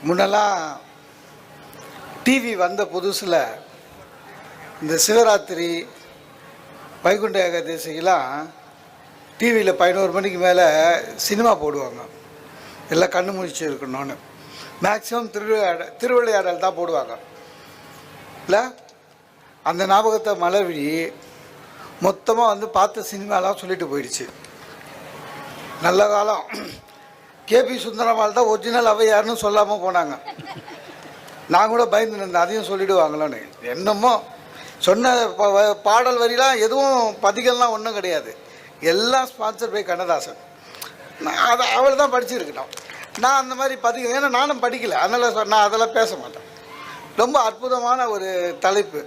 முன்னெல்லாம் டிவி வந்த புதுசில் இந்த சிவராத்திரி வைகுண்ட ஏகாதசிக்கெல்லாம் டிவியில் 11 மணிக்கு மேலே சினிமா போடுவாங்க. எல்லாம் கண்ணு முழிச்சு இருக்கணும்னு. மேக்ஸிமம் திருவிளையாடல் தான் போடுவாங்க இல்லை. அந்த ஞாபகத்தை மலர்விழி மொத்தமாக வந்து பார்த்த சினிமாலாம் சொல்லிட்டு போயிடுச்சு. நல்ல காலம் கேபி சுந்தரமால் தான் ஒரிஜினல் அவையாருன்னு சொல்லாமல் போனாங்க. நான் கூட பயந்து இருந்தேன், அதையும் சொல்லிவிடுவாங்களோன்னு. என்னமோ சொன்ன பாடல் வரிலாம் எதுவும் பதிகள்லாம் ஒன்றும் கிடையாது, எல்லாம் ஸ்பான்சர் பை கண்ணதாசன். நான் அவள் தான் படிச்சிருக்கணும். நான் அந்த மாதிரி பதிகம், ஏன்னா நானும் படிக்கலை, அதனால் நான் அதெல்லாம் பேச மாட்டேன். ரொம்ப அற்புதமான ஒரு தலைப்பு.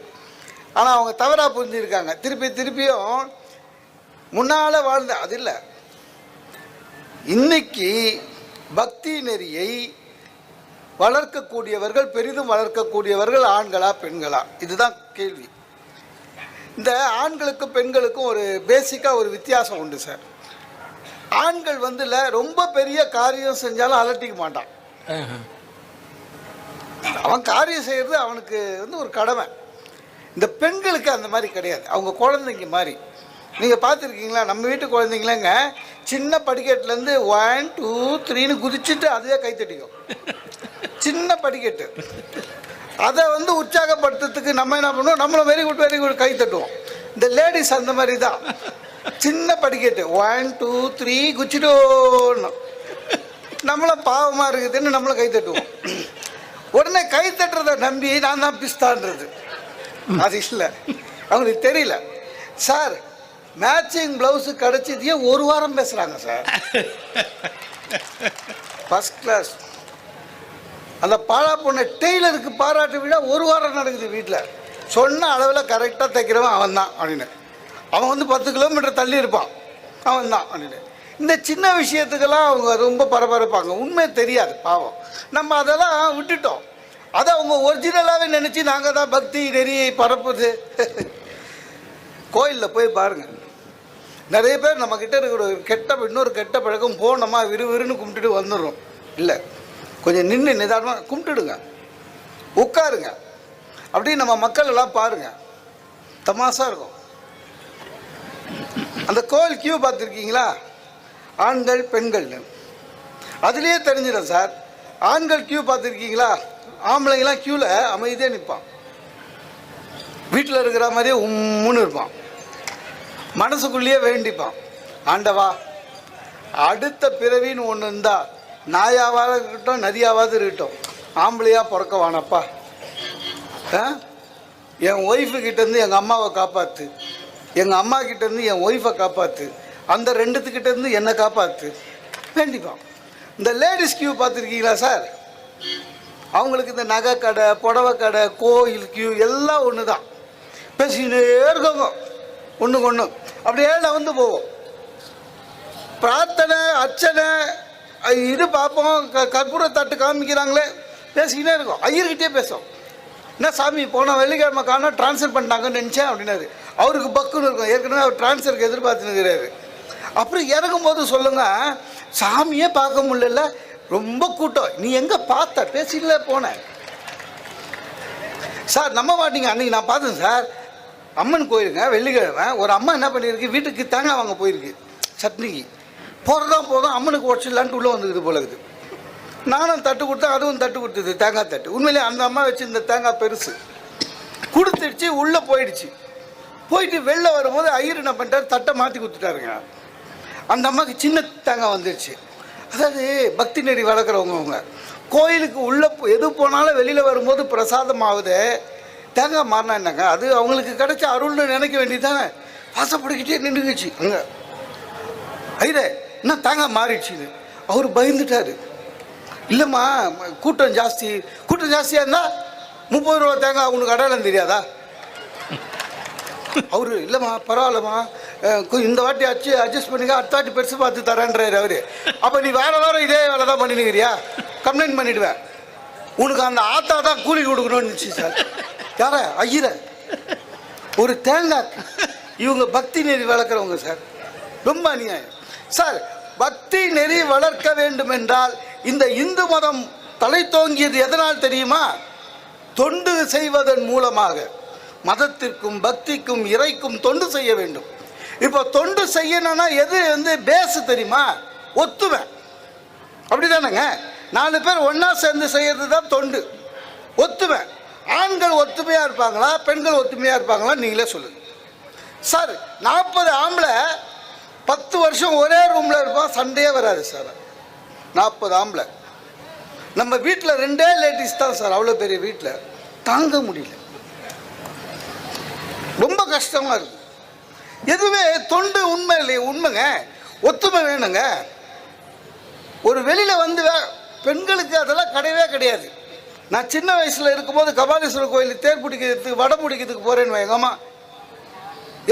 ஆனால் அவங்க தவறாக புரிஞ்சுருக்காங்க. திருப்பியும் முன்னால் வாழ்ந்த அது இல்லை. இன்னைக்கு பக்தி நெறியை வளர்க்கக்கூடியவர்கள், பெரிதும் வளர்க்கக்கூடியவர்கள் ஆண்களா பெண்களா? இதுதான் கேள்வி. இந்த ஆண்களுக்கும் பெண்களுக்கும் ஒரு பேசிக்காக ஒரு வித்தியாசம் உண்டு சார். ஆண்கள் வந்து இல்லை, ரொம்ப பெரிய காரியம் செஞ்சாலும் அலட்டிக்க மாட்டான். அவன் காரியம் செய்கிறது அவனுக்கு வந்து ஒரு கடமை. இந்த பெண்களுக்கு அந்த மாதிரி கிடையாது. அவங்க குழந்தைங்க மாதிரி. நீங்கள் பார்த்துருக்கீங்களா? நம்ம வீட்டு குழந்தைங்களங்க சின்ன படிக்கட்டுலேருந்து 1 2 3ன்னு குதிச்சுட்டு அதுவே கைத்தட்டிக்கும். சின்ன படிக்கட்டு. அதை வந்து உற்சாகப்படுத்துறதுக்கு நம்ம என்ன பண்ணுவோம்? நம்மளும் வெரி குட் கை தட்டுவோம். இந்த லேடிஸ் அந்த மாதிரி தான். சின்ன படிக்கட்டு 1 2 3 குச்சிட்டோன்னு நம்மளும் பாவமாக இருக்குதுன்னு நம்மளும் கை தட்டுவோம். உடனே கை தட்டுறதை நம்பி நான் தான் பிஸ்தான்றது அது இல்லை. அவங்களுக்கு தெரியல. சார் மேட்சிங் ப்ளவுஸு கிடச்சதையே 1 வாரம் பேசுகிறாங்க சார். First class. அந்த பாழா பொண்ணை டெய்லருக்கு பாராட்டு விழா 1 வாரம் நடக்குது வீட்டில். சொன்ன அளவில் கரெக்டாக தைக்கிறவன் அவன் தான் அப்படின்னு. அவன் வந்து 10 கிலோமீட்டர் தள்ளி இருப்பான், அவன் தான் அப்படின்னு. இந்த சின்ன விஷயத்துக்கெல்லாம் அவங்க ரொம்ப பரபரப்பாங்க. உண்மை தெரியாது பாவம். நம்ம அதெல்லாம் விட்டுட்டோம். அதை அவங்க ஒரிஜினலாகவே நினச்சி நாங்கள் தான் பக்தி நெறியை பரப்புது. கோயிலில் போய் பாருங்கள், நிறைய பேர் நம்மக்கிட்ட இருக்கிற ஒரு இன்னொரு கெட்ட பழக்கம், போனோமா விறுவிறுன்னு கும்பிட்டுட்டு வந்துடுறோம். இல்லை, கொஞ்சம் நின்று நிதானமாக கும்பிட்டுடுங்க, உட்காருங்க. அப்படி நம்ம மக்கள் எல்லாம் பாருங்கள், தமாசா இருக்கும். அந்த கோயில் கியூ பார்த்துருக்கீங்களா? ஆண்கள் பெண்கள்னு அதுலேயே தெரிஞ்சிடும் சார். ஆண்கள் கியூ பார்த்துருக்கீங்களா? ஆம்பளைங்களாம் கியூவில் அமைதியாக நிற்பான். வீட்டில் இருக்கிற மாதிரியே உம்முன்னு இருப்பான். மனசுக்குள்ளேயே வேண்டிப்பான், ஆண்டவா அடுத்த பிறவின்னு ஒன்று இருந்தால் நாயாவாக இருக்கட்டும் நதியாவது இருக்கட்டும், ஆம்பளையாக பிறக்க வானப்பா. என் ஒய்ஃபுக்கிட்டேருந்து எங்கள் அம்மாவை காப்பாற்று, எங்கள் அம்மா கிட்டேருந்து என் ஒய்ஃபை காப்பாற்று, அந்த 2த்துக்கிட்டேருந்து என்னை காப்பாற்று வேண்டிப்பான். இந்த லேடிஸ் கியூ பார்த்துருக்கீங்களா சார்? அவங்களுக்கு இந்த நகை கடை, புடவை கடை, கோயில் கியூ எல்லாம் ஒன்று தான். பேசிக்கிட்டே இருக்கோங்க ஒன்றுக்கு ஒன்று. அப்படியே நகர்ந்து போவோம். பிரார்த்தனை அர்ச்சனை இது பார்ப்போம். கற்பூர தட்டு காமிக்கிறாங்களே, பேசிக்கிட்டே இருக்கோம். ஐயர்கிட்டே பேசுவோம். என்ன சாமி போன வெள்ளிக்கிழமை காணோம், ட்ரான்ஸ்ஃபர் பண்ணிட்டாங்கன்னு நினச்சேன் அப்படின்னாரு. அவருக்கு பக்குன்னு இருக்கும். ஏற்கனவே அவர் ட்ரான்ஸ்ஃபருக்கு எதிர்பார்த்துனுக்கிறாரு. அப்புறம் இறங்கும்போது சொல்லுங்கள், சாமியே பார்க்க முடியல, ரொம்ப கூட்டம், நீ எங்கே பார்த்த? பேசிக்கல போனேன் சார். நம்ப மாட்டீங்க, அன்றைக்கி நான் பார்த்தேன் சார். அம்மன் கோயிலுங்க, வெள்ளிக்கிழமை. ஒரு அம்மா என்ன பண்ணியிருக்கு, வீட்டுக்கு தேங்காய் வாங்க போயிருக்கு சட்னிக்கு. போகிறதான் போதும் அம்மனுக்கு உடச்சிடலான்ட்டு உள்ளே வந்துக்குது போல இருக்குது. நானும் தட்டு கொடுத்தேன், அதுவும் தட்டு கொடுத்தது, தேங்காய் தட்டு. உண்மையிலே அந்த அம்மா வச்சு இந்த தேங்காய் பெருசு கொடுத்துடுச்சு, உள்ளே போயிடுச்சு. போயிட்டு வெளில வரும்போது ஐயர் என்ன பண்ணிட்டார், தட்டை மாற்றி கொடுத்துட்டாருங்க. அந்த அம்மாவுக்கு சின்ன தேங்காய் வந்துடுச்சு. அதாவது பக்தி நெறி வளர்க்குறவங்க அவங்க கோயிலுக்கு உள்ளே எது போனாலும் வெளியில் வரும்போது பிரசாதம் ஆகுது. தேங்காய் மாறினா என்னங்க, அது அவங்களுக்கு கிடைச்ச அருள்னு நினைக்க வேண்டியதானே. வாசப்படிக்கிட்டே நின்றுக்குச்சு அங்கே. ஐயரே என்ன தேங்காய் மாறிடுச்சுன்னு அவர் பயந்துட்டார். இல்லைம்மா கூட்டம் ஜாஸ்தியாக இருந்தால் 30 ரூபா தேங்காய் உனக்கு அடையாளம் தெரியாதா? அவரு இல்லைம்மா பரவாயில்லம்மா, இந்த வாட்டி அட்ஜஸ்ட் பண்ணிக்க, அடுத்த வாட்டி பெருசு பார்த்து தரேன்றாரு அவரு. அப்போ நீ வாரம் இதே வேலை தான் பண்ணினுக்கிறியா? கம்ப்ளைண்ட் பண்ணிவிடுவேன். உனக்கு அந்த ஆத்தா தான் கூலி கொடுக்கணும்னு இருந்துச்சு சார். யார ஐயர ஒரு தேங்காய். இவங்க பக்தி நெறி வளர்க்குறவங்க சார். ரொம்ப அநியாயம் சார். பக்தி நெறி வளர்க்க வேண்டும் என்றால் இந்த இந்து மதம் தலை தோங்கியது எதனால் தெரியுமா? தொண்டு செய்வதன் மூலமாக. மதத்திற்கும் பக்திக்கும் இறைக்கும் தொண்டு செய்ய வேண்டும். இப்போ தொண்டு செய்யணும்னா எது பேஸ் தெரியுமா? ஒத்துமை. அப்படிதானங்க? 4 பேர் ஒன்றா சேர்ந்து செய்யறது தான் தொண்டு, ஒத்துமை. ஆண்கள் ஒத்துமையாக இருப்பாங்களா, பெண்கள் ஒத்துமையாக இருப்பாங்களா? நீங்களே சொல்லுங்க சார். 40 ஆம்பளை 10 வருஷம் ஒரே ரூமில் இருப்பான், சண்டையே வராது சார். 40 ஆம்பளை. நம்ம வீட்டில் 2 லேடிஸ் தான் சார். அவ்வளோ பெரிய வீட்டில் தாங்க முடியல, ரொம்ப கஷ்டமாக இருக்கு. எதுவே தொண்டு உண்மை இல்லையே, உண்மைங்க. ஒத்துமை வேணுங்க. ஒரு வெளியில் வந்து பெண்களுக்கு அதெல்லாம் கிடையவே கிடையாது. நான் சின்ன வயசில் இருக்கும்போது கபாலீஸ்வரர் கோயிலுக்கு தேர் பிடிக்கிறதுக்கு வடம் பிடிக்கிறதுக்கு போகிறேன்னு எங்கம்மா,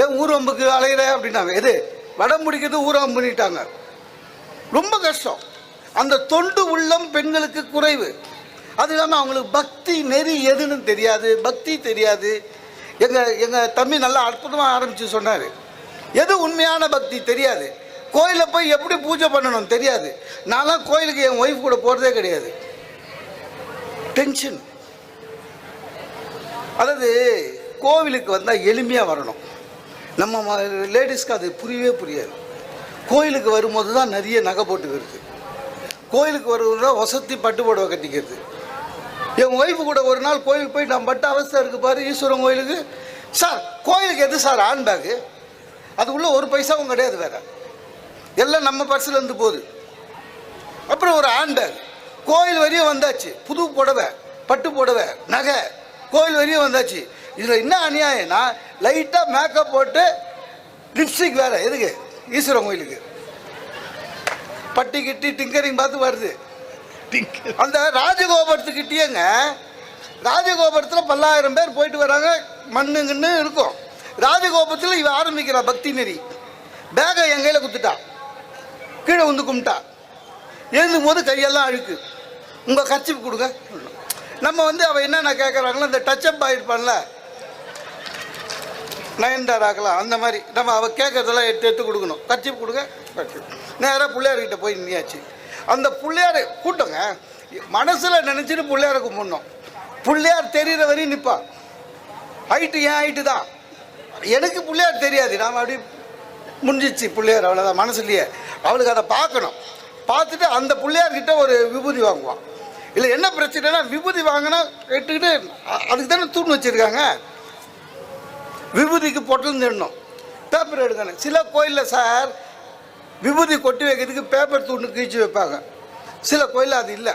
ஏன் ஊரம்புக்கு அலையிற அப்படின்னாங்க. எது வடம் பிடிக்கிறது ஊரம்பு பண்ணிட்டாங்க. ரொம்ப கஷ்டம். அந்த தொண்டு உள்ளம் பெண்களுக்கு குறைவு. அது இல்லாமல் அவங்களுக்கு பக்தி நெறி எதுன்னு தெரியாது, பக்தி தெரியாது. எங்கள் தம்பி நல்லா அற்புதமாக ஆரம்பித்து சொன்னார். எது உண்மையான பக்தி தெரியாது. கோயிலில் போய் எப்படி பூஜை பண்ணணும் தெரியாது. நான்லாம் கோயிலுக்கு என் ஒய்ஃப் கூட போகிறதே கிடையாது. டென்ஷன். அதாவது கோவிலுக்கு வந்தால் எளிமையாக வரணும். நம்ம லேடிஸ்க்கு அது புரியவே புரியாது. கோயிலுக்கு வரும்போது தான் நிறைய நகை போட்டுக்கிறது. கோயிலுக்கு வருவது தான் வசதி பட்டு புடவை கட்டிக்கிறது. என் ஒய்ஃபு கூட ஒரு நாள் கோயிலுக்கு போய் நான் பட்ட அவஸ்தை இருக்குது பாரு, ஈஸ்வரன் கோயிலுக்கு. சார் கோயிலுக்கு எது சார் ஹேண்ட்பேக்கு? அது உள்ள ஒரு பைசாவும் கிடையாது, வேற எல்லாம் நம்ம பர்ஸ்லேருந்து போகுது. அப்புறம் ஒரு ஹேண்ட்பேக். கோயில் வரையும் வந்தாச்சு, புது புடவை பட்டு புடவை நகை கோயில் வரையும் வந்தாச்சு. இதில் என்ன அநியாயம்னா லைட்டாக மேக்கப் போட்டு லிப்ஸ்டிக் வேறு எதுக்கு? ஈஸ்வரன் கோயிலுக்கு பட்டி கிட்டி டிங்கரிங் பார்த்து வருது. அந்த ராஜகோபுரத்துக்கிட்டேங்க, ராஜகோபுரத்தில் 10,000 பேர் போயிட்டு வராங்க, மண்ணுங்கன்னு இருக்கும். ராஜகோபுரத்தில் இவன் ஆரம்பிக்கிறா பக்தி நெறி. பேகை என் கையில் குத்துட்டா, கீழே வந்து கும்பிட்டா. எழுந்தும் போது கையெல்லாம் அழுக்கு. உங்கள் கர்ச்சிப் கொடுங்க. நம்ம அவள் என்னென்ன கேட்குறாங்களோ, இந்த டச்சப் ஆகிருப்பான்ல நயன்தாராக்கலாம், அந்த மாதிரி நம்ம அவள் கேட்குறதெல்லாம் எடுத்து கொடுக்கணும். கர்ச்சிப் கொடுங்க. கர்ச்சிப் நேராக பிள்ளையார்கிட்ட போய் நின்னியாச்சு. அந்த பிள்ளையார் கூட்டங்க மனசில் நினச்சிட்டு பிள்ளையாரை கும்பிடணும். பிள்ளையார் தெரிகிற வரையும் நிற்பான். ஹைட்டு ஏன் ஹைட்டு தான், எனக்கு பிள்ளையார் தெரியாது. நாம் அப்படி முடிஞ்சிச்சு பிள்ளையார், அவ்வளோதான் மனசுலையே. அவளுக்கு அதை பார்க்கணும். பார்த்துட்டு அந்த பிள்ளையார்கிட்ட ஒரு விபூதி வாங்குவான். இல்லை என்ன பிரச்சனைனா, விபூதி வாங்கினா கேட்டுக்கிட்டு அதுக்கு தானே தூண் வச்சுருக்காங்க. விபூதிக்கு பொட்டல் நிடணும், பேப்பர் எடுக்கணும். சில கோயிலில் சார் விபூதி கொட்டி வைக்கிறதுக்கு பேப்பர் தூண்டு கீழ்ச்சி வைப்பாங்க. சில கோயிலில் அது இல்லை,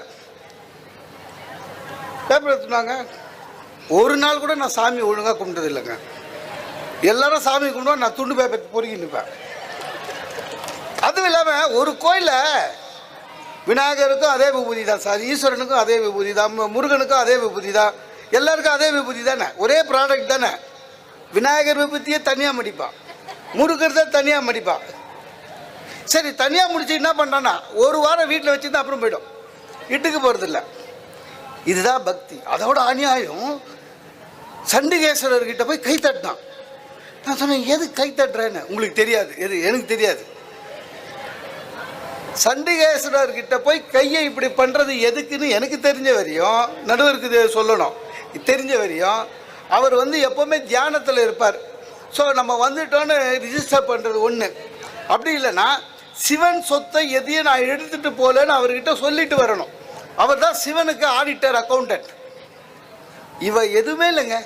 பேப்பர் எடுத்துனாங்க. ஒரு நாள் கூட நான் சாமி ஒழுங்காக கும்பிட்டது இல்லைங்க. எல்லாரும் சாமி கும்பிடுவா, நான் துண்டு பேப்பர் பொறுக்கி நிற்பேன். அதுவும் இல்லாமல் ஒரு கோயிலில் விநாயகருக்கும் அதே விபூதி தான் சார், ஈஸ்வரனுக்கும் அதே விபூதி தான், முருகனுக்கும் அதே விபூதி தான், எல்லாருக்கும் அதே விபூதி தானே, ஒரே ப்ராடக்ட் தானே. விநாயகர் விபூதியே தனியாக மடிப்பான், முருகர் தனியாக மடிப்பான். சரி, தனியாக முடிச்சு என்ன பண்ணுறான்னா ஒரு வாரம் வீட்டில் வச்சுருந்தா அப்புறம் போய்டும், இட்டுக்கு போகிறதில்ல. இதுதான் பக்தி. அதோட அநியாயம், சண்டிகேஸ்வரர்கிட்ட போய் கை தட்டினான். நான் சொன்னேன், எது கை தட்டுறேன்னு? உங்களுக்கு தெரியாது, எது எனக்கு தெரியாது. சண்டிகேஸ்வரர்கிட்ட போய் கையை இப்படி பண்ணுறது எதுக்குன்னு எனக்கு தெரிஞ்ச வரையும், நடுவருக்கு சொல்லணும், தெரிஞ்ச வரையும் அவர் எப்போவுமே தியானத்தில் இருப்பார். ஸோ நம்ம வந்துட்டோன்னு ரிஜிஸ்டர் பண்ணுறது ஒன்று. அப்படி இல்லைன்னா சிவன் சொத்தை எதையும் நான் எடுத்துகிட்டு போகலன்னு அவர்கிட்ட சொல்லிட்டு வரணும். அவர் தான் சிவனுக்கு ஆடிட்டர், அக்கௌண்டன்ட். இவ எதுவுமே இல்லைங்க,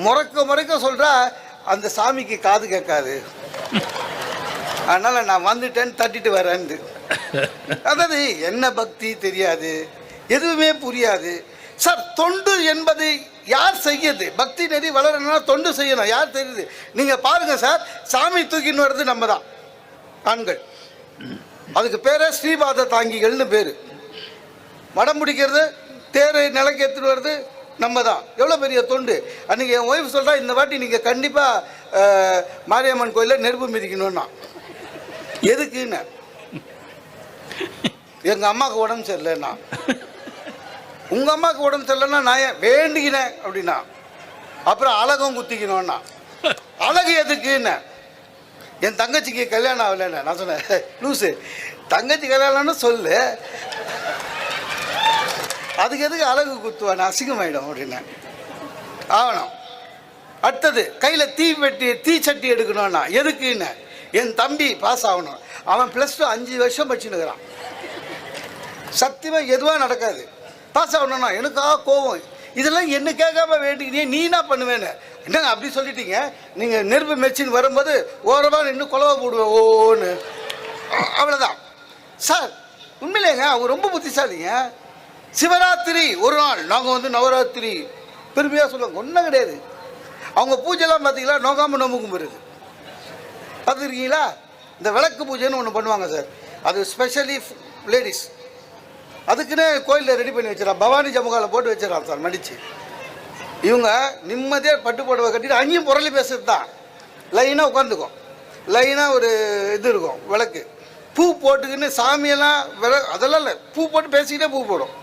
முறைக்க சொல்கிறா. அந்த சாமிக்கு காது கேட்காது, அதனால் நான் வந்துட்டேன்னு தட்டிட்டு வரேன்னு. அதாவது என்ன பக்தி தெரியாது, எதுவுமே புரியாது சார். தொண்டு என்பது யார் செய்யுது? பக்தி நெறி வளரணும்னா தொண்டு செய்யணும். யார் தெரியுது? நீங்கள் பாருங்கள் சார், சாமி தூக்கின்னு வர்றது நம்ம தான் ஆண்கள். அதுக்கு பேரே ஸ்ரீபாத தாங்கிகள்னு பேர். வடம் பிடிக்கிறது, தேர் நிலைக்கு எடுத்துட்டு வர்றது நம்ம தான். எவ்வளோ பெரிய தொண்டு. அன்றைக்கி என் ஒய்ஃப் சொல்கிறா, இந்த வாட்டி நீங்கள் கண்டிப்பாக மாரியம்மன் கோயிலில் நெருப்பு மிதிக்கணும்னா. எதுக்குன்னு? எங்கள் அம்மாவுக்கு உடம்பு சரியில்லைண்ணா. உங்கள் அம்மாவுக்கு உடம்பு சரியில்லைன்னா நான் ஏன் வேண்டிக்கினேன் அப்படின்னா. அப்புறம் அழகும் குத்திக்கணும்னா. அழகு எதுக்குன்னு? என் தங்கச்சிக்கு கல்யாணம் ஆகலைண்ணே. நான் சொன்னேன், லூஸு, தங்கச்சி கல்யாணம்னு சொல்லு, அதுக்கு எதுக்கு அழகு குத்துவான், அசிங்கமாயிடும் அப்படின்னு ஆகணும். அடுத்தது கையில் தீச்சட்டி எடுக்கணும்னா எதுக்குன்னு, என் தம்பி பாஸ் ஆகணும். அவன் +2 5 வருஷம் படிச்சுன்னுக்கிறான். சத்தியமாக எதுவாக நடக்காது. பாஸ் ஆகணும்னா எனக்காக கோவம். இதெல்லாம் என்ன கேட்காம வேண்டிக்கிட்டே நீ என்ன பண்ணுவேன்னு. என்னங்க அப்படி சொல்லிட்டீங்க, நீங்கள் நெருப்பு மெச்சின்னு வரும்போது ஓரமாக நின்று குலவை போடுவேன் ஓன்னு. அவ்வளோதான் சார். உண்மையிலேங்க அவங்க ரொம்ப புத்திசாலிங்க. சிவராத்திரி ஒரு நாள் நாங்கள் நவராத்திரி பெருமையாக சொல்லுவாங்க. ஒன்றும் கிடையாது. அவங்க பூஜைலாம் பார்த்தீங்களா, நோகாமல் நோம்பு கும்பிடுறது பார்த்துருக்கீங்களா? இந்த விளக்கு பூஜைன்னு ஒன்று பண்ணுவாங்க சார், அது ஸ்பெஷலி லேடிஸ். அதுக்குன்னு கோயிலில் ரெடி பண்ணி வச்சிடறான், பவானி ஜமுகாவில் போட்டு வச்சிடறான் சார் மடித்து. இவங்க நிம்மதியாக பட்டு புடவை கட்டிட்டு அங்கேயும் புரளி பேசுறது தான். லைனாக உட்காந்துக்கும், லைனாக ஒரு இது இருக்கும் விளக்கு, பூ போட்டுக்கின்னு சாமியெல்லாம் அதெல்லாம் இல்லை, பூ போட்டு பேசிக்கிட்டே பூ போடும்.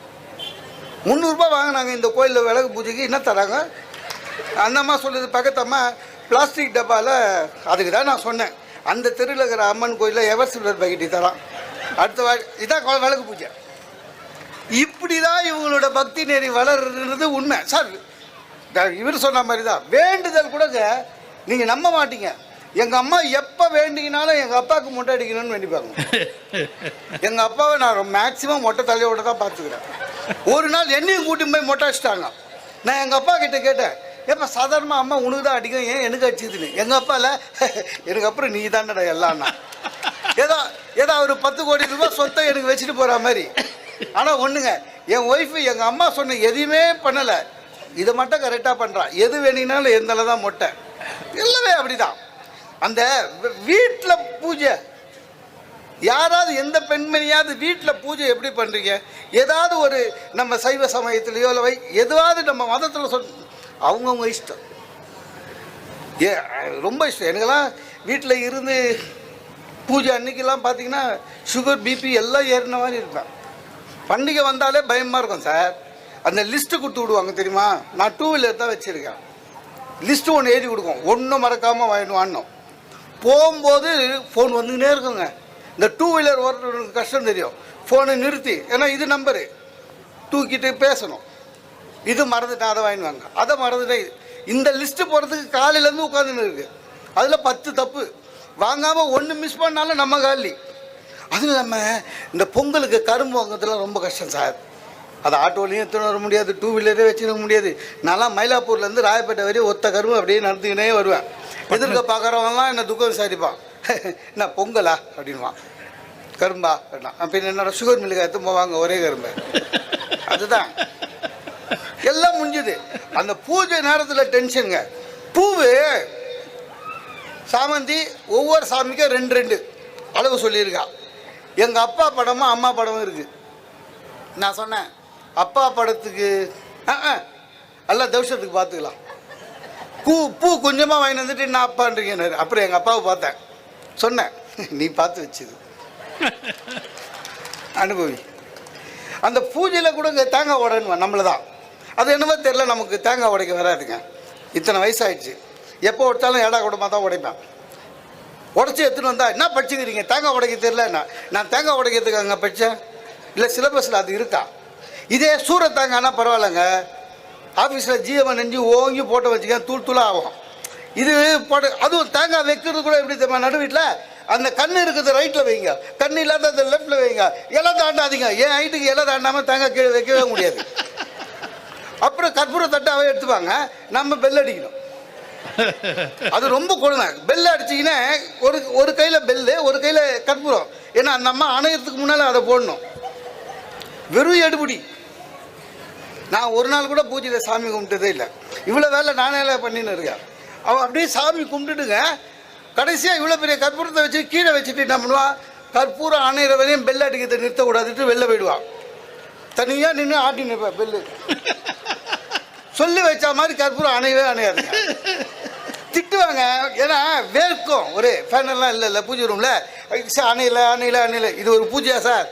300 ரூபா வாங்கினாங்க இந்த கோயிலில் விளக்கு பூஜைக்கு. என்ன தராங்க அந்த அம்மா சொல்லுது, பக்கத்தம்மா பிளாஸ்டிக் டப்பாவில். அதுக்கு தான் நான் சொன்னேன், அந்த தெருவில் இருக்கிற அம்மன் கோயிலில் எவர் சில்வர் பக்கெட்டி தரான். அடுத்த இதான் விளக்கு பூஜை. இப்படி தான் இவங்களோட பக்தி நெறி வளர்றது உண்மை சார். இவர் சொன்ன மாதிரி தான் வேண்டுதல் கூடங்க நீங்கள் நம்ப மாட்டீங்க. எங்கள் அம்மா எப்போ வேண்டிங்கனாலும் எங்கள் அப்பாவுக்கு மொட்டை அடிக்கணும்னு வேண்டிப்பாங்க. எங்கள் அப்பாவை நான் மேக்சிமம் மொட்டை தலையோட தான் பார்த்துக்கிறேன். ஒரு நாள் என்னையும் கூட்டி போய் மொட்டை அடிச்சிட்டாங்க. நான் எங்கள் அப்பா கிட்டே கேட்டேன், ஏப்பா சாதாரணமாக அம்மா உனக்கு தான் அடிக்கும், ஏன் எனக்கு அடிச்சதுன்னு. எங்கள் அப்பா இல்லை, எனக்கு அப்புறம் நீ தானடா எல்லாம்னா. ஏதோ ஒரு 10 கோடி ரூபாய் சொத்தை எனக்கு வச்சுட்டு போகிற மாதிரி. ஆனால் ஒன்றுங்க, என் ஒய்ஃபு எங்கள் அம்மா சொன்ன எதையுமே பண்ணலை, இதை மட்டும் கரெக்டாக பண்ணுறான். எது வேணுனாலும் எந்தளவு தான் மொட்டை, எல்லாமே அப்படி தான். அந்த வீட்டில் பூஜை, யாராவது எந்த பெண்மணியாவது வீட்டில் பூஜை எப்படி பண்ணுறீங்க? ஏதாவது ஒரு நம்ம சைவ சமயத்திலையோ இல்லை எதுவாவது நம்ம மதத்தில் அவங்கவுங்க இஷ்டம். ரொம்ப இஷ்டம். எனக்கெல்லாம் வீட்டில் இருந்து பூஜை அன்னைக்கெல்லாம் பார்த்தீங்கன்னா சுகர் பிபி எல்லாம் ஏறின மாதிரி இருப்பேன். பண்டிகை வந்தாலே பயமாக இருக்கும் சார். அந்த லிஸ்ட்டு கொடுத்து விடுவாங்க தெரியுமா? நான் 2 வீலர் தான் வச்சுருக்கேன். லிஸ்ட்டு ஒன்று எழுதி கொடுக்கும், ஒன்றும் மறக்காமல் வாங்கணும். போகும்போது ஃபோன் வந்துக்கினே இருக்குங்க. இந்த 2 வீலர் ஓட்டுறதுக்கு கஷ்டம் தெரியும். ஃபோனை நிறுத்தி, ஏன்னா இது நம்பரு தூக்கிட்டு பேசணும். இது மறந்துட்டேன், அதை வாங்கிடுவாங்க, அதை மறந்துட்டேன். இந்த லிஸ்ட்டு போகிறதுக்கு காலையிலேருந்து உட்காந்துன்னு இருக்குது. அதில் 10 தப்பு. வாங்காமல் ஒன்று மிஸ் பண்ணாலும் நம்ம காலி. அதுவும் இல்லாமல் இந்த பொங்கலுக்கு கரும்பு வாங்கிறதுலாம் ரொம்ப கஷ்டம் சார். அது ஆட்டோலையும் எடுத்துன்னு வர முடியாது, 2 வீலரே வச்சுக்க முடியாது. நான்லாம் மயிலாப்பூர்லேருந்து ராயப்பேட்டை வரையும் ஒத்த கரும்பு அப்படியே நடந்துக்கினே வருவேன். எதிர்க்க பார்க்குறவங்கலாம் என்னை துக்கம் விசாரிப்பான், என்ன பொங்கலா அப்படின்வான். கரும்பா அப்படின்னா அப்படின்னு என்னோட சுகர் மில்லுக்கு எடுத்து போவாங்க ஒரே கரும்பு. அதுதான் எல்லாம் முடிஞ்சுது. அந்த பூஜை நேரத்தில் டென்ஷனுங்க. பூவு சாமந்தி ஒவ்வொரு சாமிக்கும் 2 அளவு சொல்லியிருக்கா. எங்கள் அப்பா படமும் அம்மா படமும் இருக்குது. நான் சொன்னேன், அப்பா படத்துக்கு எல்லாம் தௌஷத்துக்கு பார்த்துக்கலாம், பூ கொஞ்சமாக வாங்கி வந்துட்டு நான் அப்பான்றீங்க. அப்புறம் எங்கள் அப்பாவை பார்த்தேன், சொன்னேன், நீ பார்த்து வச்சுது அனுபவி. அந்த பூஜையில் கூட இங்கே தேங்காய் உடையணும் நம்மளை தான். அது என்னவோ தெரில, நமக்கு தேங்காய் உடைக்க வராதுங்க. இத்தனை வயசாகிடுச்சு, எப்போ உடைச்சாலும் ஏடா கூடமாக தான் உடைப்பேன். உடச்சி எடுத்துன்னு வந்தால் என்ன படிச்சுக்கிறீங்க, தேங்காய் உடைக்க தெரியல. நான் தேங்காய் உடைக்கிறதுக்கு அங்கே படித்தேன் இல்லை, சிலபஸில் அது இருக்கா? இதே சூற தேங்காய்னா பரவாயில்லைங்க, ஆஃபீஸில் ஜிஎம் நெஞ்சு ஓங்கி போட்டு வச்சுக்கேன், தூளாக ஆகும். இது போட்டு அதுவும் தேங்காய் வைக்கிறது கூட எப்படி தெரியுமா? நடு வீட்டில் அந்த கண் இருக்குது ரைட்டில் வைங்க, கண் இல்லாத அந்த லெஃப்டில் வைங்க. இலை தாண்டாதீங்க, என் ஹைட்டுக்கு இலை தாண்டாமல் தேங்காய் கீழே வைக்கவே முடியாது. அப்புறம் கற்பூர தட்டாவே எடுத்துப்பாங்க, நம்ம பெல் அடிக்கணும். அது ரொம்ப கொடுமை. பெல் அடிச்சிங்கன்னா ஒரு கையில் பெல்லு, ஒரு கையில் கற்பூரம். ஏன்னா அந்த அம்மா அணையத்துக்கு முன்னால் அதை போடணும். வெறும் எடுபடி. நான் ஒரு நாள் கூட பூஜையில் சாமி கும்பிட்டதே இல்லை. இவ்வளோ வேலை நானே பண்ணின்னு இருக்கேன். அவன் அப்படியே சாமி கும்பிட்டுடுங்க, கடைசியாக இவ்வளோ பெரிய கற்பூரத்தை வச்சு கீழே வச்சுட்டு என்ன பண்ணுவான், கற்பூரம் அணையிற வரையும் பெல் அடிக்கிறத நிறுத்தக்கூடாதுட்டு வெளில போயிடுவான். தனியாக நின்று ஆட்டி நிற்பேன். பெல்லு சொல்லி வச்சா மாதிரி கற்பூரம் அணையவே அணையாது. திட்டுவாங்க, ஏன்னா வேர்க்கும். ஒரு ஃபேனெல்லாம் இல்லை பூஜை ரூமில் அணையில. இது ஒரு பூஜையா சார்?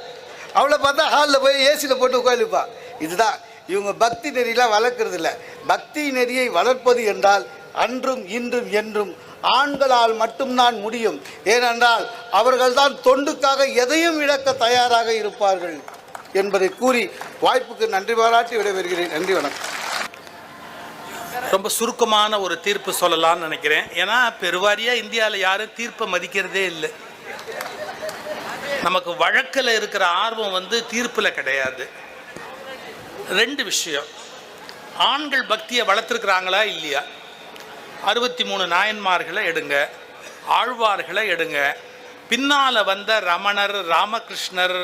அவளை பார்த்தா ஹாலில் போய் ஏசியில் போட்டு உட்காந்துப்பா. இதுதான் இவங்க பக்தி நெறியெலாம் வளர்க்குறது இல்லை. பக்தி நெறியை வளர்ப்பது என்றால் அன்றும் இன்றும் என்றும் ஆண்களால் மட்டும்தான் முடியும். ஏனென்றால் அவர்கள்தான் தொண்டுக்காக எதையும் இழக்க தயாராக இருப்பார்கள். என்பதை கூறி வாய்ப்புக்கு நன்றி பாராட்டி விடைபெறுகிறேன். நன்றி, வணக்கம். ரொம்ப சுருக்கமான ஒரு தீர்ப்பு சொல்லலாம்னு நினைக்கிறேன். ஏன்னா பெருவாரியாக இந்தியாவில் யாரும் தீர்ப்பை மதிக்கிறதே இல்லை. நமக்கு வழக்கில் இருக்கிற ஆர்வம் தீர்ப்பில் கிடையாது. ரெண்டு விஷயம், ஆண்கள் பக்தியை வளர்த்துருக்குறாங்களா இல்லையா? 63 நாயன்மார்களை எடுங்க, ஆழ்வார்களை எடுங்க, பின்னால் வந்த ரமணர், ராமகிருஷ்ணர்,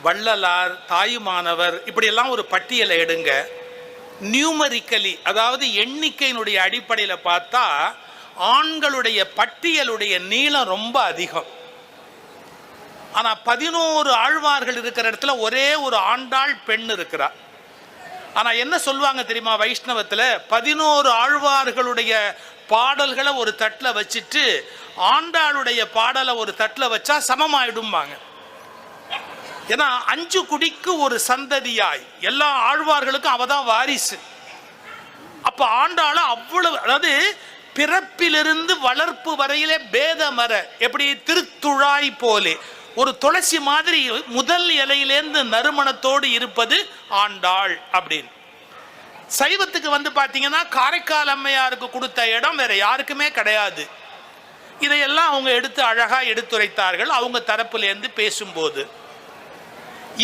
வள்ளலார், தாயுமானவர், இப்படியெல்லாம் ஒரு பட்டியலை எடுங்க. நியூமரிக்கலி, அதாவது எண்ணிக்கையினுடைய அடிப்படையில் பார்த்தா ஆண்களுடைய பட்டியலுடைய நீளம் ரொம்ப அதிகம். ஆனால் 11 ஆழ்வார்கள் இருக்கிற இடத்துல ஒரே ஒரு ஆண்டாள் பெண் இருக்கிறார். ஆனால் என்ன சொல்லுவாங்க தெரியுமா? வைஷ்ணவத்தில் 11 ஆழ்வார்களுடைய பாடல்களை ஒரு தட்டில் வச்சுட்டு ஆண்டாளுடைய பாடலை ஒரு தட்டில் வச்சா சமமாயிடும்பாங்க. ஏன்னா 5 குடிக்கு ஒரு சந்ததியாய் எல்லா ஆழ்வார்களுக்கும் அவ தான் வாரிசு. அப்ப ஆண்டாள அவ்வளவு, அதாவது பிறப்பிலிருந்து வளர்ப்பு வரையிலே பேதமர, எப்படி திருத்துழாய் போலே ஒரு துளசி மாதிரி முதல் இலையிலேருந்து நறுமணத்தோடு இருப்பது ஆண்டாள் அப்படின்னு. சைவத்துக்கு பாத்தீங்கன்னா காரைக்கால் அம்மையாருக்கு கொடுத்த இடம் வேற யாருக்குமே கிடையாது. இதையெல்லாம் அவங்க எடுத்து அழகா எடுத்துரைத்தார்கள் அவங்க தரப்புலேருந்து பேசும்போது.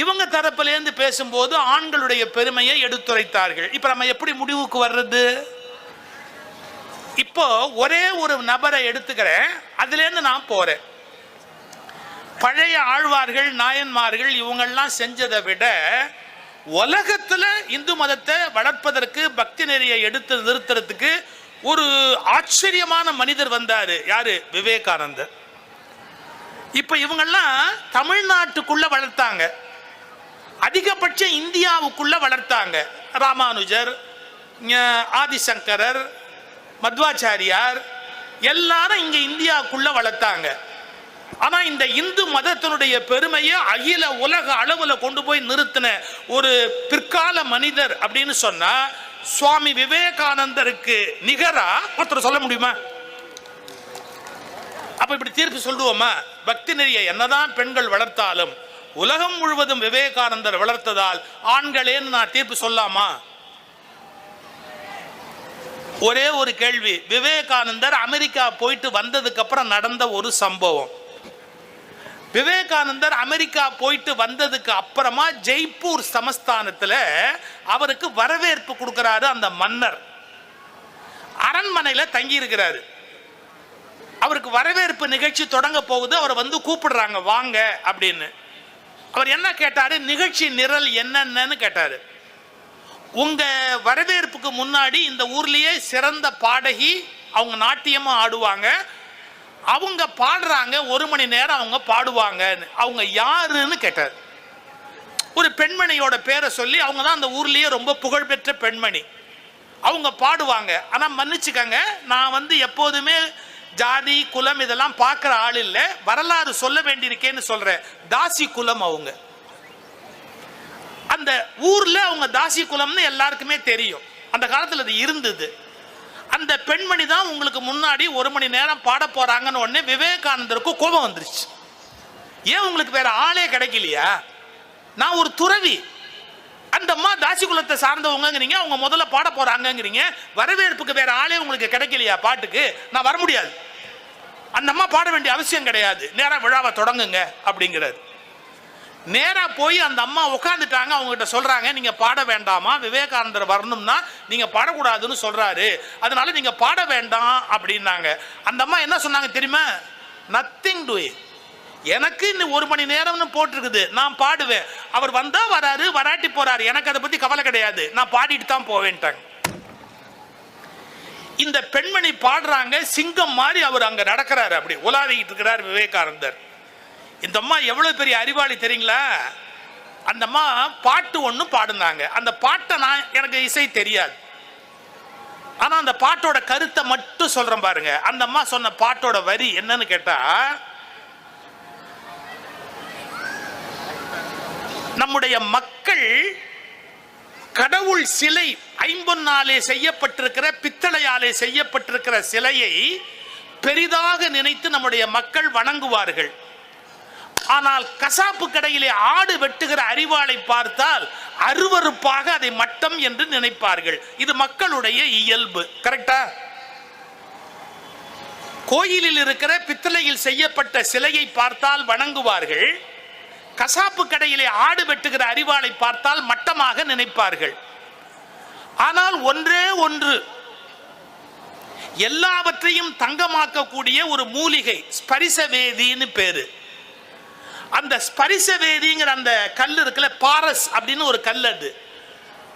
இவங்க தரப்புலேருந்து பேசும்போது ஆண்களுடைய பெருமையை எடுத்துரைத்தார்கள். இப்ப நம்ம எப்படி முடிவுக்கு வர்றது? இப்போ ஒரே ஒரு நபரை எடுத்துக்கிறேன், அதுலேருந்து நான் போறேன். பழைய ஆழ்வார்கள், நாயன்மார்கள் இவங்கெல்லாம் செஞ்சதை விட உலகத்துல இந்து மதத்தை வளர்ப்பதற்கு, பக்தி நெறியை எடுத்து நிறுத்துறதுக்கு ஒரு ஆச்சரியமான மனிதர் வந்தாரு. யாரு? விவேகானந்தர். இப்ப இவங்கெல்லாம் தமிழ்நாட்டுக்குள்ள வளர்த்தாங்க, அதிகபட்ச இந்தியாவுக்குள்ள வளர்த்தாங்க. ராமானுஜர், ஆதிசங்கரர், மத்வாச்சாரியார் எல்லாரும் இங்க இந்தியாவுக்குள்ள வளர்த்தாங்க. ஆனா இந்த இந்து மதத்தினுடைய பெருமையை அகில உலக அளவுல கொண்டு போய் நிறுத்தின ஒரு பிற்கால மனிதர் அப்படின்னு சொன்னா சுவாமி விவேகானந்தருக்கு நிகரா ஒருத்தர் சொல்ல முடியுமா? அப்ப இப்படி தீர்ப்பு சொல்லுவோமா? பக்தி நெறியை என்னதான் பெண்கள் வளர்த்தாலும் உலகம் முழுவதும் விவேகானந்தர் வளர்த்ததால் ஆண்களேன்னு நான் தீர்ப்பு சொல்லாமா? ஒரே ஒரு கேள்வி, விவேகானந்தர் அமெரிக்கா போயிட்டு வந்ததுக்கு அப்புறம் நடந்த ஒரு சம்பவம். விவேகானந்தர் அமெரிக்கா போயிட்டு வந்ததுக்கு அப்புறமா ஜெய்ப்பூர் சமஸ்தானத்துல அவருக்கு வரவேற்பு கொடுக்கிறாரு அந்த மன்னர். அரண்மனையில தங்கி இருக்கிறாரு. அவருக்கு வரவேற்பு நிகழ்ச்சி தொடங்க போகுது. அவர் கூப்பிடுறாங்க வாங்க அப்படின்னு. அவர் என்ன கேட்டாரு? நிகழ்ச்சி நிரல் என்னன்னு கேட்டாரு. உங்க வரவேற்புக்கு முன்னாடி இந்த ஊர்லயே சிறந்த பாடகி, அவங்க நாட்டியமும் ஆடுவாங்க, அவங்க பாடுறாங்க, 1 மணி நேரம் அவங்க பாடுவாங்க. அவங்க யாருன்னு கேட்டார். ஒரு பெண்மணியோட பேரை சொல்லி, அவங்க தான் அந்த ஊர்லயே ரொம்ப புகழ்பெற்ற பெண்மணி, அவங்க பாடுவாங்க. ஆனா மன்னிச்சுக்கங்க, நான் எப்போதுமே ஜாதி குலம் இதெல்லாம் பார்க்குற ஆள் இல்லை, வரலாறு சொல்ல வேண்டியிருக்கேன்னு சொல்றேன். தாசி குலம் அவங்க. அந்த ஊர்ல அவங்க தாசி குலம்னு எல்லாருக்குமே தெரியும். அந்த காலத்துல அது இருந்தது. அந்த பெண்மணி தான் உங்களுக்கு முன்னாடி 1 மணி நேரம் பாட போறாங்கன்னு உடனே விவேகானந்தருக்கு கோபம் வந்துருச்சு. ஏன் உங்களுக்கு வேற ஆளே கிடைக்கலையா? நான் ஒரு துறவி, அந்த அம்மா தாசி குலத்தை சார்ந்தவங்கிறீங்க, அவங்க முதல்ல பாட போறாங்கிறீங்க, வரவேற்புக்கு வேற ஆளே உங்களுக்கு கிடைக்கலையா பாட்டுக்கு? நான் வர முடியாது, அந்த அம்மா பாட வேண்டிய அவசியம் கிடையாது, நேரா விழாவை தொடங்குங்க அப்படிங்கிறது. நேரா போய் அந்த அம்மா உட்காந்துட்டாங்க. அவங்க கிட்ட சொல்றாங்க, நீங்க பாட வேண்டாமா, விவேகானந்தர் வரணும்னா நீங்க பாடக்கூடாதுன்னு சொல்றாரு, அதனால நீங்க பாட வேண்டாம் அப்படின்னாங்க. அந்த அம்மா என்ன சொன்னாங்க தெரியுமா? நத்திங் டூயிங், எனக்கு இன்னும் 1 மணி நேரம்னு போட்டிருக்குது, நான் பாடுவேன், அவர் வந்தா வராரு, வராட்டி போறாரு, எனக்கு அதை பத்தி கவலை கிடையாது, நான் பாடிட்டு தான் போவேன்ட்டாங்க. இந்த பெண்மணி பாடுறாங்க, சிங்கம் மாதிரி அவர் அங்க நடக்கிறாரு, அப்படி உலாவிக்கிட்டு இருக்கிறார் விவேகானந்தர். இந்த அம்மா எவ்வளவு பெரிய அறிவாளி தெரியுங்களா? அந்த அம்மா பாட்டு ஒன்று பாடுனாங்க. அந்த பாட்டை எனக்கு இசை தெரியாது, ஆனா அந்த பாட்டோட கருத்தை மட்டும் சொல்றேன் பாருங்க. அந்த அம்மா சொன்ன பாட்டோட வரி என்னன்னு கேட்டா, நம்முடைய மக்கள் கடவுள் சிலை, ஐம்பொன்னாலே செய்யப்பட்டிருக்கிற, பித்தளையாலே செய்யப்பட்டிருக்கிற சிலையை பெரிதாக நினைத்து நம்முடைய மக்கள் வணங்குவார்கள். ஆனால் கசாப்பு கடையிலே ஆடு வெட்டுகிற அரிவாளை பார்த்தால் அருவருப்பாக அதை மட்டம் என்று நினைப்பார்கள். இது மக்களுடைய இயல்பு. கரெக்டா? கோயிலில் இருக்கிற பித்தளையில் செய்யப்பட்ட சிலையை பார்த்தால் வணங்குவார்கள். கசாப்பு கடையிலே ஆடு வெட்டுகிற அரிவாளை பார்த்தால் மட்டமாக நினைப்பார்கள். ஆனால் ஒன்றே ஒன்று, எல்லாவற்றையும் தங்கமாக்கக்கூடிய ஒரு மூலிகை ஸ்பரிசவேதின்னு பேரு. அந்த ஸ்பரிசவேதிங்கிற அந்த கல் இருக்குல்ல, பாரஸ் அப்படின்னு ஒரு கல். அது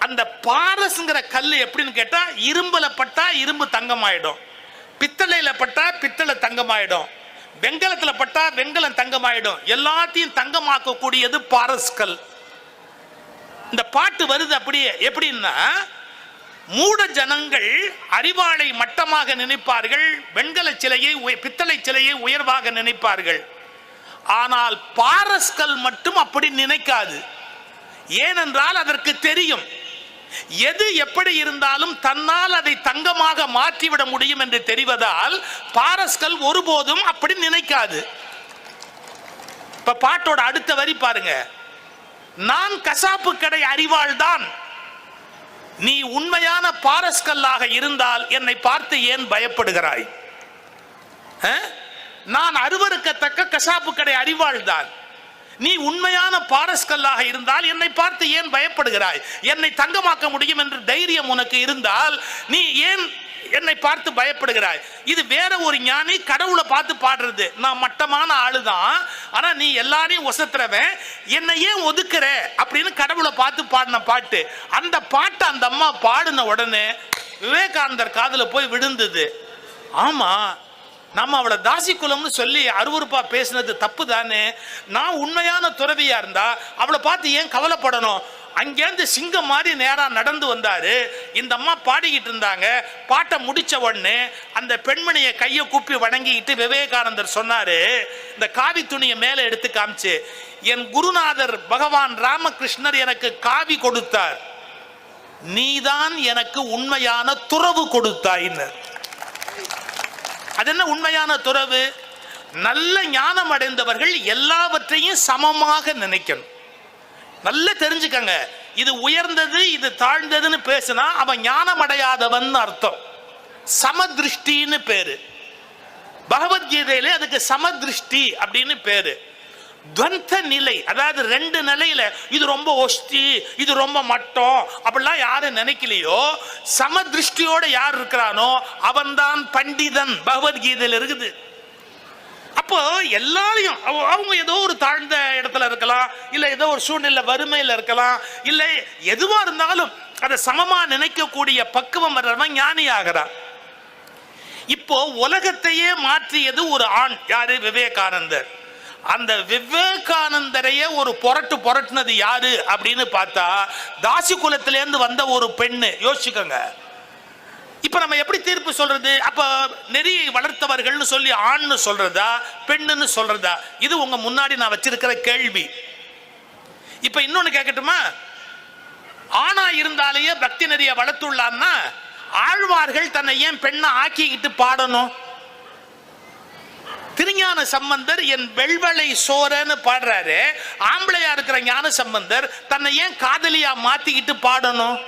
அந்த பாரஸ்ங்கிற கல் எப்படின்னு கேட்டா, இரும்புல பட்டா இரும்பு தங்கமாயிடும், பித்தளையில பட்டா பித்தளை தங்கமாயிடும், வெங்கலத்துல பட்டா வெங்கலம் தங்கமாயிடும். எல்லாத்தையும் தங்கமாக்கக்கூடியது பாரஸ் கல். இந்த பாட்டு வருது அப்படியே. எப்படின்னா, மூட ஜனங்கள் அரிவாளை மட்டமாக நினைப்பார்கள், வெண்கல சிலையை பித்தளை சிலையை உயர்வாக நினைப்பார்கள். ஆனால் பாரஸ்கல் மட்டும் அப்படி நினைக்காது. ஏனென்றால் அதற்கு தெரியும், எது எப்படி இருந்தாலும் தன்னால் அதை தங்கமாக மாற்றிவிட முடியும் என்று தெரிவதால் பாரஸ்கல் ஒருபோதும் அப்படி நினைக்காது. இப்ப பாட்டோட அடுத்த வரி பாருங்க. நான் கசாப்பு கடை அரிவாள் தான், நீ உண்மையான பாரஸ்கல்லாக இருந்தால் என்னை பார்த்து ஏன் பயப்படுகிறாய்? நான் அருவருக்கத்தக்க கசாப்பு கடை அரிவாள் தான், நீ உண்மையான பாரஸ்கல்லாக இருந்தால் என்னை பார்த்து ஏன் பயப்படுகிறாய்? என்னை தங்கமாக்க முடியும் என்று தைரியம் உனக்கு இருந்தால் நீ ஏன் என்னை பார்த்து பயப்படுகிறாய்? இது வேற ஒரு ஞானி கடவுளை பார்த்து பாடுறது. நான் மட்டமான ஆளுதான், ஆனா நீ எல்லாரையும் ஒசத்துறவன், என்னை ஏன் ஒதுக்குற அப்படின்னு கடவுளை பார்த்து பாடின பாட்டு. அந்த பாட்டு அந்த அம்மா பாடின உடனே விவேகானந்தர் காதுல போய் விழுந்தது. ஆமா, நம்ம அவளை தாசி குலம்னு சொல்லி அருவருப்பா பேசினது தப்பு தானே. நான் உண்மையான துறவியா இருந்தா அவளை பார்த்து ஏன் கவலைப்படணும்? அங்கேருந்து சிங்கம் மாதிரி நேரா நடந்து வந்தாரு. இந்த அம்மா பாடிக்கிட்டு இருந்தாங்க. பாட்டை முடிச்ச உடனே அந்த பெண்மணியை கையை கூப்பி வணங்கிக்கிட்டு விவேகானந்தர் சொன்னாரு, இந்த காவி துணியை மேலே எடுத்து காமிச்சு, என் குருநாதர் பகவான் ராமகிருஷ்ணர் எனக்கு காவி கொடுத்தார், நீதான் எனக்கு உண்மையான துறவு கொடுத்தாயின்னு. அது என்ன உண்மையான துறவு? நல்ல ஞானம் அடைந்தவர்கள் எல்லாவற்றையும் சமமாக நினைக்கணும். நல்ல தெரிஞ்சுக்கங்க, இது உயர்ந்தது இது தாழ்ந்ததுன்னு பேசினா அவன் ஞானம் அடையாதவன் அர்த்தம். சமதிருஷ்டின்னு பேரு. பகவத்கீதையில அதுக்கு சமதிருஷ்டி அப்படின்னு பேரு. துவந்த நிலை, அதாவது ரெண்டு நிலையில இது ரொம்ப ஒஸ்தி இது ரொம்ப மட்டம் அப்படிலாம் யாரும் நினைக்கலையோ, சமதிருஷ்டியோட யார் இருக்கிறானோ அவன்தான் பண்டிதன். பகவத்கீதையில இருக்குது. அப்போ எல்லாரையும் அவங்க ஏதோ ஒரு தாழ்ந்த இடத்துல இருக்கலாம், இல்ல ஏதோ ஒரு சூழ்நிலை வறுமையில இருக்கலாம், இல்ல எதுவா இருந்தாலும் அதை சமமா நினைக்கக்கூடிய பக்குவம் வர்றவன் ஞானி ஆகிறான். இப்போ உலகத்தையே மாற்றியது ஒரு ஆண். யாரு? விவேகானந்தர். அந்த விவேகானந்தரையே ஒரு புரட்டுனது யாரு அப்படின்னு பார்த்தா தாசி குலத்திலேருந்து வந்த ஒரு பெண்ணு. யோசிச்சுக்கோங்க. இப்ப நம்ம எப்படி தீர்ப்பு சொல்றது? அப்ப நெறியை வளர்த்தவர்கள்னு சொல்லி ஆண்னு சொல்றதா பெண்ணுன்னு சொல்றதா? இது உங்க முன்னாடி நான் வச்சிருக்கிற கேள்வி. இப்ப இன்னொன்னு கேட்கட்டுமா? ஆணா இருந்தாலேயே பக்தி நெறியை வளர்த்துள்ளான்னா ஆழ்வார்கள் தன்னை ஏன் பெண்ணை ஆக்கிக்கிட்டு பாடணும்? திருஞான சம்பந்தர் என் வெள்வளை சோரன்னு பாடுறாரு. ஆம்பளையா இருக்கிற ஞான சம்பந்தர் தன்னை ஏன் காதலியா மாத்திக்கிட்டு பாடணும்?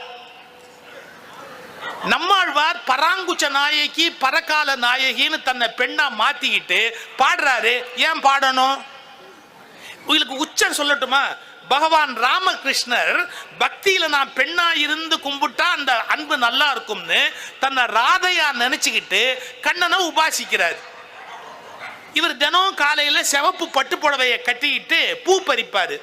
நம்மாழ்வார் பராங்குச்ச நாயகி பரகால நாயகின்னு தன்னை பெண்ணா மாத்திக்கிட்டு பாடுறாரு. ஏன் பாடணும்? உங்களுக்கு உச்சம் சொல்லட்டுமா? பகவான் ராமகிருஷ்ணர் பக்தியில நான் பெண்ணா இருந்து கும்பிட்டா அந்த அன்பு நல்லா இருக்கும்னு தன்னை ராதையா நினைச்சுக்கிட்டு கண்ணனை உபாசிக்கிறார். இவர் தினம் காலையில சிவப்பு பட்டு புடவையை கட்டிக்கிட்டு பூ பறிப்பாரு.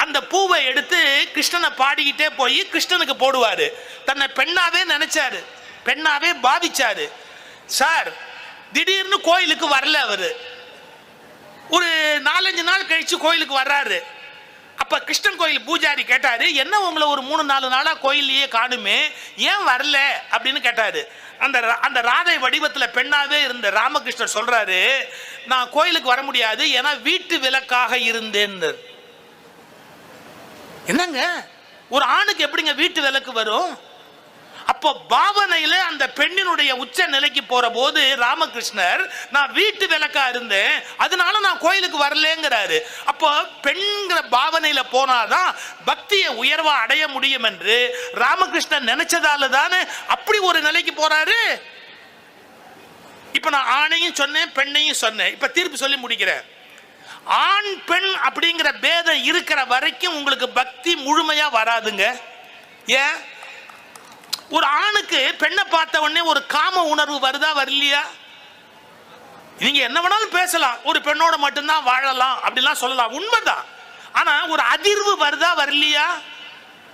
அந்த பூவை எடுத்து கிருஷ்ணனை பாடிக்கிட்டே போய் கிருஷ்ணனுக்கு போடுவாரு. தன்னை பெண்ணாவே நினைச்சாரு, பெண்ணாவே பாவிச்சாரு. சார் திடீர்னு கோயிலுக்கு வரல. அவரு ஒரு 4-5 நாள் கழிச்சு கோயிலுக்கு வர்றாரு. அப்ப கிருஷ்ணன் கோயில் பூஜாரி கேட்டாரு, என்ன உங்களை ஒரு 3-4 நாளா கோயிலையே காணுமே, ஏன் வரல அப்படின்னு கேட்டாரு. அந்த ராதை வடிவத்துல பெண்ணாவே இருந்த ராமகிருஷ்ணர் சொல்றாரு, நான் கோயிலுக்கு வர முடியாது, ஏன்னா வீட்டு விலக்காக இருந்தேன். என்னங்க, ஒரு ஆணுக்கு எப்படிங்க வீட்டு விலக்கு வரும்? அப்ப அப்போ பாவனையில அந்த பெண்ணினுடைய உச்ச நிலைக்கு போற போது ராமகிருஷ்ணர் நான் வீட்டு விளக்கா இருந்தேன், அதனால நான் கோயிலுக்கு வரலங்கிறாரு. அப்போ பெண்கிற பாவனையில போனாதான் பக்தியை உயர்வா அடைய முடியும் என்று ராமகிருஷ்ணன் நினைச்சதால தானே அப்படி ஒரு நிலைக்கு போறாரு. இப்ப நான் ஆணையும் சொன்னேன், பெண்ணையும் சொன்னேன். இப்ப தீர்ப்பு சொல்லி முடிக்கிறேன். ஆண் பெண் அப்படிங்கிற பேதம் இருக்கிற வரைக்கும் உங்களுக்கு பக்தி முழுமையா வராதுங்க. ஏன்? ஒரு ஆணுக்கு பெண்ணை பார்த்த உடனே ஒரு காம உணர்வு வருதா வரலையா? நீங்க என்ன வேணாலும் பேசலாம், ஒரு பெண்ணோட மட்டும்தான் வாழலாம் அப்படிலாம் சொல்லலாம், உண்மைதான். ஆனா ஒரு அதிர்வு வருதா வரலையா?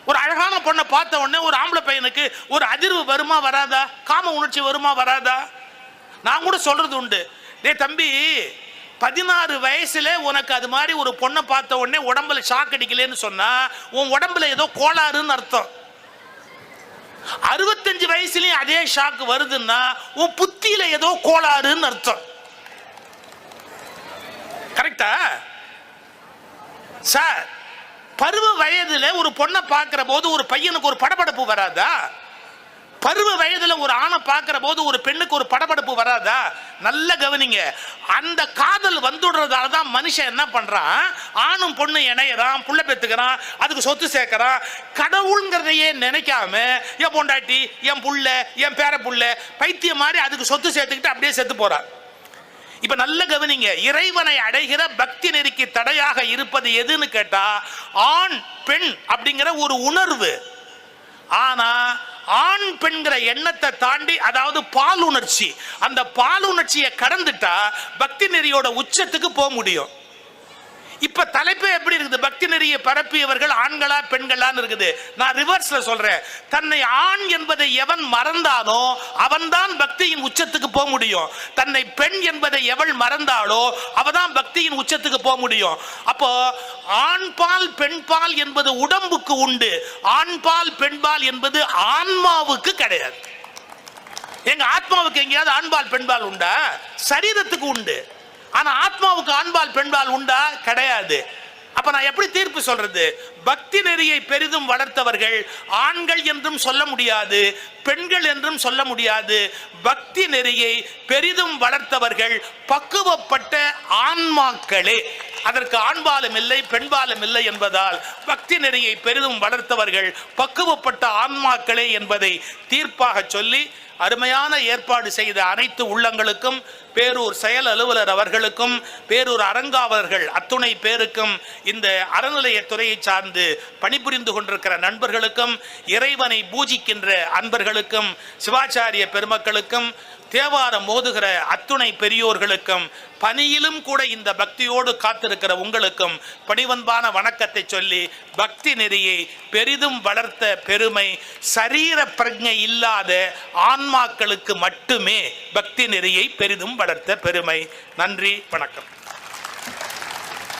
ஒரு அழகான பொண்ணை பார்த்த உடனே ஒரு ஆம்பளை பையனுக்கு ஒரு அதிர்வு வருமா வராதா? காம உணர்ச்சி வருமா வராதா? நான் கூட சொல்றது உண்டு, டே தம்பி 16 வயசுல உனக்கு அது மாதிரி ஒரு பொண்ணை பார்த்த உடனே உடம்புல ஷாக் அடிக்கலன்னு சொன்னா உன் உடம்புல ஏதோ கோளாறுன்னு அர்த்தம். 65 வயசுலயும் அதே ஷாக் வருதுன்னா உன் புத்தியில ஏதோ கோளாறுன்னு அர்த்தம். கரெக்டா சார்? பருவ வயதுல ஒரு பொண்ணை பார்க்கிற போது ஒரு பையனுக்கு ஒரு படபடப்பு வராதா? பருவ வயதுல ஒரு ஆணை பார்க்கிற போது ஒரு பெண்ணுக்கு ஒரு படபடப்பு வராதா? நல்ல கவனிங்க. அந்த காதல் வந்துடுறதால தான் மனுஷன் என்ன பண்றான், ஆணும் பொண்ணு இணையறான், புள்ள பெத்துக்கிறான், அதுக்கு சொத்து சேர்க்கிறான். கடவுள்ங்கிறதையே நினைக்காம என் பொண்டாட்டி, என் புள்ள, என் பேர புள்ள பைத்தியம் மாதிரி அதுக்கு சொத்து சேர்த்துக்கிட்டு அப்படியே செத்து போறான். இப்ப நல்ல கவனிங்க, இறைவனை அடைகிற பக்தி நெறிக்கு தடையாக இருப்பது எதுன்னு கேட்டா ஆண் பெண் அப்படிங்கிற ஒரு உணர்வு. ஆனா ஆண் பெண்கிற எண்ணத்தை தாண்டி, அதாவது பாலுணர்ச்சி, அந்த பாலுணர்ச்சியை கடந்துட்டா பக்தி நெறியோட உச்சத்துக்கு போக முடியும். இப்ப தலைப்பே எப்படி இருக்குது, பக்தி நெறியை பரப்பியவர்கள் ஆண்களா பெண்களான்னு இருக்குது. நான் ரிவர்ஸ்ல சொல்றேன், தன்னை ஆண் என்பதை எவன் மறந்தானோ அவன்தான் பக்தியின் உச்சத்துக்கு போக முடியும். தன்னை பெண் என்பதை எவள் மறந்தாலோ அவதான் பக்தியின் உச்சத்துக்கு போக முடியும். அப்போ ஆண்பால் பெண்பால் என்பது உடம்புக்கு உண்டு, ஆண்பால் பெண்பால் என்பது ஆன்மாவுக்கு கிடையாது. எங்க ஆத்மாவுக்கு எங்கேயாவது ஆண்பால் பெண்பால் உண்டா? சரீரத்துக்கு உண்டு. ஆனா ஆத்மாவுக்கு ஆண்பால் பெண்பால் உண்டா? கிடையாது. அப்ப நான் எப்படி தீர்ப்பு சொல்றது? பக்தி நெறியை பெரிதும் வளர்த்தவர்கள் ஆண்கள் என்றும் சொல்ல முடியாது, பெண்கள் என்றும் சொல்ல முடியாது. பக்தி நெறியை பெரிதும் வளர்த்தவர்கள் பக்குவப்பட்ட ஆன்மாக்களே. அதற்கு ஆண்பாலும் இல்லை பெண்பாலும் இல்லை என்பதால் பக்தி நெறியை பெரிதும் வளர்த்தவர்கள் பக்குவப்பட்ட ஆன்மாக்களே என்பதை தீர்ப்பாக சொல்லி, அருமையான ஏற்பாடு செய்த அனைத்து உள்ளங்களுக்கும், பேரூர் செயல் அலுவலர் அவர்களுக்கும், பேரூர் அரங்காவலர்கள் அத்துணை பேருக்கும், இந்த அறநிலையத்துறையை சார்ந்து பணிபுரிந்து கொண்டிருக்கிற நண்பர்களுக்கும், இறைவனை பூஜிக்கின்ற அன்பர்களுக்கும், சிவாச்சாரிய பெருமக்களுக்கும், தேவாரம் மோதுகிற அத்துணை பெரியோர்களுக்கும், பணியிலும் கூட இந்த பக்தியோடு காத்திருக்கிற உங்களுக்கும் பணிவன்பான வணக்கத்தை சொல்லி, பக்தி நெறியை பெரிதும் வளர்த்த பெருமை சரீர பிரஜை இல்லாத ஆன்மாக்களுக்கு மட்டுமே பக்தி நெறியை பெரிதும் வளர்த்த பெருமை. நன்றி, வணக்கம்.